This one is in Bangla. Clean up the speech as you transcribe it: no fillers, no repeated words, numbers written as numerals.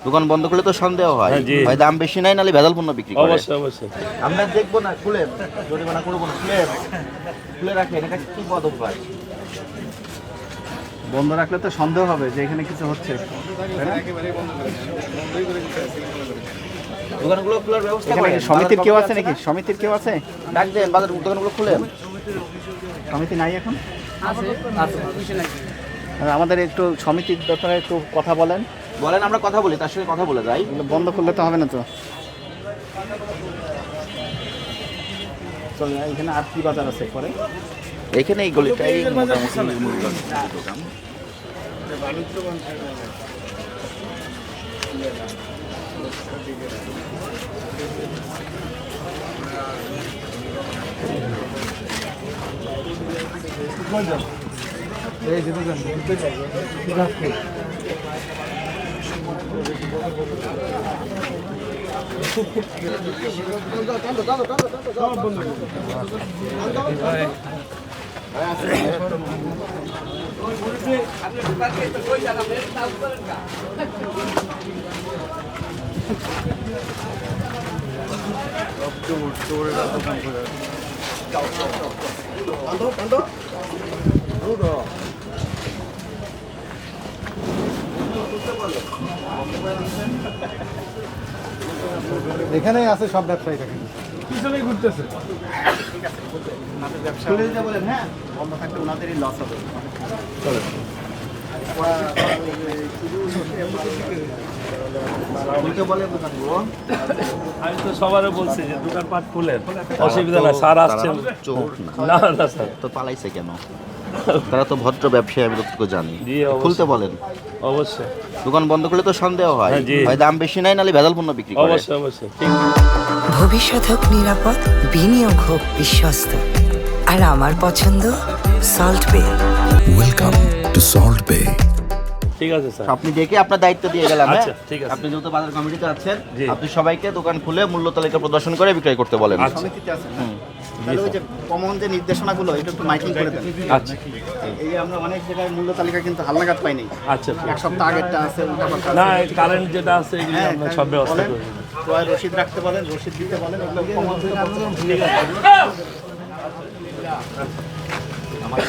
দোকান বন্ধ করলে তো সন্দেহ হয়, হয় দাম বেশি নাই নালে ভেজাল পণ্য বিক্রি করে। অবশ্যই অবশ্যই। আমরা দেখবো না, খুলেন, জরিমানা করবো না, খুলে রাখেন, এটা কি পদক হয়? বন্ধ রাখলে তো সন্দেহ হবে যে এখানে কিছু হচ্ছে। দোকানগুলো খোলার ব্যবস্থা এখানে করেন। কি সমিতির কেউ আছে নাকি? সমিতির কেউ আছে? ডাক দেন, বাজার দোকানগুলো খুলেন। সমিতি নাই এখন? আমাদের একটু সমিতির ব্যাপারে একটু কথা বলেন। বলেন, আমরা কথা বলি, তার সঙ্গে কথা বলে যাই। এগুলো বন্ধ করলে তো হবে না তো। চল, এখানে আর কি বাজার আছে পরে? এখানে এই গলিটাই মোটামুটি মূল্যবান দোকান। এখানেই আছে সব ব্যবসায়ী, দেখেন পিছনেই ঘুরতেছে। খুলে দিতে বলেন, হ্যাঁ, বন্ধ থাকলে ওনাদেরই লস হবে। খুলতে বলে দোকানগুলো। আমি তো সবারও বলছি যে দোকানপাট খুলেন, অসুবিধা নাই, স্যার আসছেন। চোর না না স্যার, তো পালাইছে কেন? তারা তো ভদ্র ব্যবসায়ী, আমি যতটুকু জানি। জি, অবশ্যই। খুলতে বলেন। অবশ্যই দোকান বন্ধ করলে তো সন্দেহ হয়, জি। হয় দাম বেশি নাই নালে ভেজাল পণ্য বিক্রি করে। অবশ্যই অবশ্যই। ঠিক। ভবিষ্যৎ হোক নিরাপদ, বিনিয়োগ হোক বিশ্বস্ত, আর আমার পছন্দ সল্ট বে। ওয়েলকাম টু সল্ট বে। ঠিক আছে স্যার। আপনি ডেকে আপনার দায়িত্ব দিয়ে গেলাম। আচ্ছা, হ্যাঁ? ঠিক আছে। আপনি যেহেতু বাজার কমিটিতে আছেন, জি। আপনি সবাইকে দোকান খুলে মূল্য তালিকা প্রদর্শন করে বিক্রয় করতে বলেন। আচ্ছা। সমিতিতে আছে না? তাহলে ওই যে কমন যে নির্দেশনাগুলো এটা একটু মাইকিং করে দেন। আচ্ছা এই যে আমরা অনেক জায়গায় মূল্য তালিকা কিন্তু হালনাগাদ পাইনি। আচ্ছা। এক সপ্তাহ আগেরটা আছে, উল্টাপাল্টা না, আছে। কারেন্ট যেটা আছে এগুলো হ্যাঁ, আমরা সব ব্যবস্থা বলেন, করে দেব। ক্রয় রসিদ রাখতে বলেন, রসিদ দিতে বলেন, ওগুলো কমন থেকে ঠিক আছে। আমার